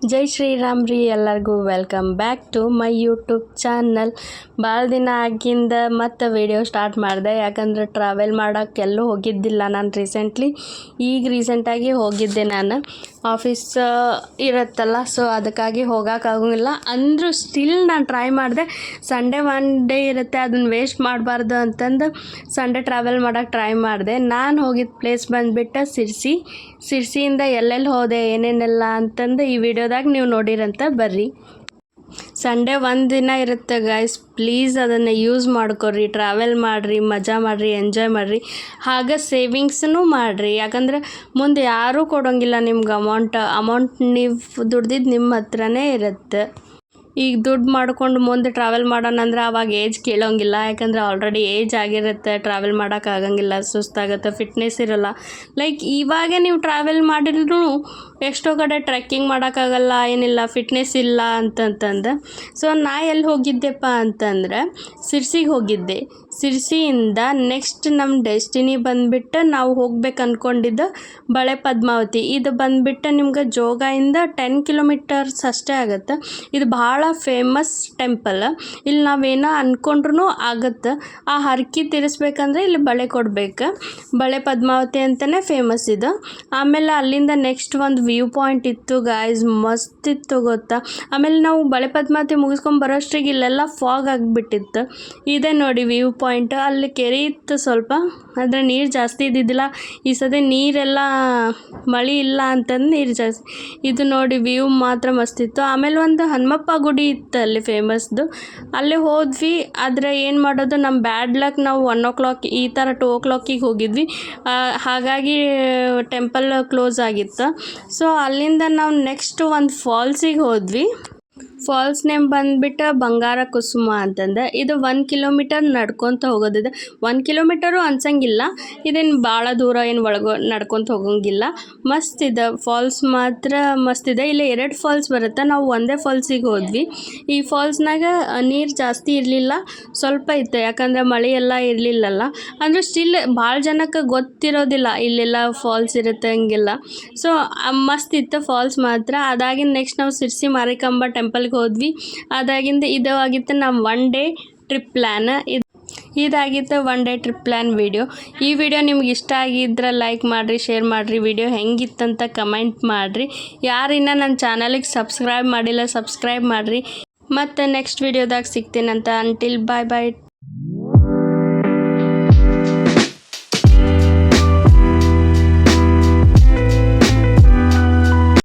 ಜೈ ಶ್ರೀರಾಮ್ ರೀ ಎಲ್ಲರಿಗೂ welcome back to my YouTube channel. ಭಾಳ ದಿನ ಆಗಿಂದ ಮತ್ತು ವಿಡಿಯೋ ಸ್ಟಾರ್ಟ್ ಮಾಡಿದೆ, ಯಾಕಂದ್ರೆ ಟ್ರಾವೆಲ್ ಮಾಡೋಕ್ಕೆ ಎಲ್ಲೂ ಹೋಗಿದ್ದಿಲ್ಲ ನಾನು ರೀಸೆಂಟಾಗಿ ಹೋಗಿದ್ದೆ. ನಾನು ಆಫೀಸ್ ಇರುತ್ತಲ್ಲ, ಸೊ ಅದಕ್ಕಾಗಿ ಹೋಗೋಕ್ಕಾಗೋಂಗಿಲ್ಲ. ಅಂದರೂ ಸ್ಟಿಲ್ ನಾನು ಟ್ರೈ ಮಾಡಿದೆ. ಸಂಡೇ ಒನ್ ಡೇ ಇರುತ್ತೆ, ಅದನ್ನು ವೇಸ್ಟ್ ಮಾಡಬಾರ್ದು ಅಂತಂದು ಸಂಡೇ ಟ್ರಾವೆಲ್ ಮಾಡೋಕ್ಕೆ ಟ್ರೈ ಮಾಡಿದೆ. ನಾನು ಹೋಗಿದ್ದ ಪ್ಲೇಸ್ ಬಂದುಬಿಟ್ಟು ಸಿರ್ಸಿಯಿಂದ ಎಲ್ಲೆಲ್ಲಿ ಹೋದೆ ಏನೇನೆಲ್ಲ ಅಂತಂದು ಈ ವಿಡಿಯೋದಾಗ ನೀವು ನೋಡಿರಂತ ಬರ್ರಿ. ಸಂಡೇ ಒಂದು ದಿನ ಇರುತ್ತೆ ಗೈಸ್, ಪ್ಲೀಸ್ ಅದನ್ನು ಯೂಸ್ ಮಾಡ್ಕೊರಿ, ಟ್ರಾವೆಲ್ ಮಾಡಿರಿ, ಮಜಾ ಮಾಡಿರಿ, ಎಂಜಾಯ್ ಮಾಡಿರಿ, ಹಾಗೆ ಸೇವಿಂಗ್ಸೂ ಮಾಡಿರಿ. ಯಾಕಂದ್ರೆ ಮುಂದೆ ಯಾರೂ ಕೊಡೋಂಗಿಲ್ಲ ನಿಮ್ಗೆ ಅಮೌಂಟ್ ನೀವು ದುಡ್ದಿದ್ದು ನಿಮ್ಮ ಹತ್ರನೇ ಇರುತ್ತೆ. ಈಗ ದುಡ್ಡು ಮಾಡ್ಕೊಂಡು ಮುಂದೆ ಟ್ರಾವೆಲ್ ಮಾಡೋಣ ಅಂದ್ರೆ ಅವಾಗ ಏಜ್ ಕೇಳೋಂಗಿಲ್ಲ, ಯಾಕಂದರೆ ಆಲ್ರೆಡಿ ಏಜ್ ಆಗಿರುತ್ತೆ, ಟ್ರಾವೆಲ್ ಮಾಡೋಕ್ಕಾಗಂಗಿಲ್ಲ, ಸುಸ್ತಾಗುತ್ತೆ, ಫಿಟ್ನೆಸ್ ಇರೋಲ್ಲ. ಲೈಕ್ ಇವಾಗೆ ನೀವು ಟ್ರಾವೆಲ್ ಮಾಡಿದ್ರು ಎಷ್ಟೋ ಕಡೆ ಟ್ರೆಕ್ಕಿಂಗ್ ಮಾಡೋಕ್ಕಾಗಲ್ಲ, ಏನಿಲ್ಲ, ಫಿಟ್ನೆಸ್ ಇಲ್ಲ ಅಂತಂತಂದು. ಸೊ ನಾ ಎಲ್ಲಿ ಹೋಗಿದ್ದೆಪ್ಪ ಅಂತಂದ್ರೆ ಸಿರ್ಸಿಗೆ ಹೋಗಿದ್ದೆ. ಸಿರ್ಸಿಯಿಂದ ನೆಕ್ಸ್ಟ್ ನಮ್ಮ ಡೆಸ್ಟಿನಿ ಬಂದುಬಿಟ್ಟು ನಾವು ಹೋಗ್ಬೇಕು ಅಂದ್ಕೊಂಡಿದ್ದು ಬಳೆ ಪದ್ಮಾವತಿ. ಇದು ಬಂದುಬಿಟ್ಟು ನಿಮ್ಗೆ ಜೋಗದಿಂದ 10 ಕಿಲೋಮೀಟರ್ಸ್ ಅಷ್ಟೇ ಆಗುತ್ತೆ. ಇದು ಭಾಳ ಫೇಮಸ್ ಟೆಂಪಲ್. ಇಲ್ಲಿ ನಾವೇನೋ ಅಂದ್ಕೊಂಡ್ರೂ ಆಗುತ್ತೆ. ಆ ಹರಕೆ ತೀರಿಸ್ಬೇಕಂದ್ರೆ ಇಲ್ಲಿ ಬಳೆ ಕೊಡ್ಬೇಕು. ಬಳೆ ಪದ್ಮಾವತಿ ಅಂತಲೇ ಫೇಮಸ್ ಇದು. ಆಮೇಲೆ ಅಲ್ಲಿಂದ ನೆಕ್ಸ್ಟ್ ಒಂದು ವ್ಯೂ ಪಾಯಿಂಟ್ ಇತ್ತು ಗಾಯ್ಸ್, ಮಸ್ತ್ ಇತ್ತು ಗೊತ್ತಾ. ಆಮೇಲೆ ನಾವು ಬಳೆ ಪದ್ಮಾವತಿ ಮುಗಿಸ್ಕೊಂಡು ಬರೋಷ್ಟ್ರಿಗೆ ಇಲ್ಲೆಲ್ಲ ಫಾಗ್ ಆಗಿಬಿಟ್ಟಿತ್ತು. ಇದೇ ನೋಡಿ ವ್ಯೂ ಪಾಯಿಂಟ್. ಅಲ್ಲಿ ಕೆರೆ ಇತ್ತು ಸ್ವಲ್ಪ, ಆದರೆ ನೀರು ಜಾಸ್ತಿ ಇದ್ದಿದ್ದಿಲ್ಲ. ಈ ಸತಿ ನೀರೆಲ್ಲ ಮಳೆ ಇಲ್ಲ ಅಂತಂದು ನೀರು ಜಾಸ್ತಿ. ಇದು ನೋಡಿ ವ್ಯೂ ಮಾತ್ರ ಮಸ್ತಿತ್ತು. ಆಮೇಲೆ ಒಂದು ಹನುಮಪ್ಪ ಗುಡಿ ಇತ್ತು ಅಲ್ಲಿ ಫೇಮಸ್ದು, ಅಲ್ಲಿ ಹೋದ್ವಿ. ಆದರೆ ಏನು ಮಾಡೋದು, ನಮ್ಮ ಬ್ಯಾಡ್ ಲಕ್, ನಾವು 1 o'clock ಈ ಥರ 2 o'clock ಹೋಗಿದ್ವಿ. ಹಾಗಾಗಿ ಟೆಂಪಲ್ ಕ್ಲೋಸ್ ಆಗಿತ್ತು. ಸೊ ಅಲ್ಲಿಂದ ನಾವು ನೆಕ್ಸ್ಟ್ ಒಂದು ಫಾಲ್ಸಿಗೆ ಹೋದ್ವಿ. ಫಾಲ್ಸ್ ನೇಮ್ ಬಂದುಬಿಟ್ಟು ಬಂಗಾರ ಕುಸುಮ ಅಂತಂದು. ಇದು 1 ಕಿಲೋಮೀಟರ್ ನಡ್ಕೊತ ಹೋಗೋದಿದೆ. 1 ಕಿಲೋಮೀಟರು ಅನ್ಸಂಗಿಲ್ಲ, ಇದೇನು ಭಾಳ ದೂರ ಏನು ನಡ್ಕೊತ ಹೋಗೋಂಗಿಲ್ಲ. ಮಸ್ತಿದೆ ಫಾಲ್ಸ್, ಮಾತ್ರ ಮಸ್ತಿದೆ. ಇಲ್ಲಿ 2 ಫಾಲ್ಸ್ ಬರುತ್ತೆ, ನಾವು ಒಂದೇ ಫಾಲ್ಸಿಗೆ ಹೋದ್ವಿ. ಈ ಫಾಲ್ಸ್ನಾಗ ನೀರು ಜಾಸ್ತಿ ಇರಲಿಲ್ಲ, ಸ್ವಲ್ಪ ಇತ್ತು, ಯಾಕಂದರೆ ಮಳೆ ಎಲ್ಲ ಇರಲಿಲ್ಲಲ್ಲ. ಅಂದರೆ ಸ್ಟಿಲ್ ಭಾಳ ಜನಕ್ಕೆ ಗೊತ್ತಿರೋದಿಲ್ಲ ಇಲ್ಲೆಲ್ಲ ಫಾಲ್ಸ್ ಇರುತ್ತೆ ಹಂಗೆಲ್ಲ. ಸೊ ಮಸ್ತ್ ಇತ್ತು ಫಾಲ್ಸ್ ಮಾತ್ರ. ಅದಾಗಿಂದ ನೆಕ್ಸ್ಟ್ ನಾವು ಸಿರ್ಸಿ ಮಾರಿಕಾಂಬಾ ಟೆಂಪಲ್ಗೆ ಹೋದ್ವಿ. ಅದಾಗಿಂದ ಇದು ಆಗಿತ್ತು ನಮ್ಮ 1 day ಟ್ರಿಪ್ ಪ್ಲ್ಯಾನ್. ಇದಾಗಿತ್ತು 1 day ಟ್ರಿಪ್ ಪ್ಲ್ಯಾನ್ ವಿಡಿಯೋ. ಈ ವಿಡಿಯೋ ನಿಮ್ಗೆ ಇಷ್ಟ ಆಗಿದ್ರೆ ಲೈಕ್ ಮಾಡಿರಿ, ಶೇರ್ ಮಾಡಿರಿ, ವಿಡಿಯೋ ಹೆಂಗಿತ್ತಂತ ಕಮೆಂಟ್ ಮಾಡಿರಿ. ಯಾರಿನ್ನ ನನ್ನ ಚಾನಲಿಗೆ ಸಬ್ಸ್ಕ್ರೈಬ್ ಮಾಡಿಲ್ಲ ಸಬ್ಸ್ಕ್ರೈಬ್ ಮಾಡಿರಿ. ಮತ್ತು ನೆಕ್ಸ್ಟ್ ವಿಡಿಯೋದಾಗ ಸಿಗ್ತೀನಂತ. ಅಂಟಿಲ್ ಬಾಯ್ ಬಾಯ್.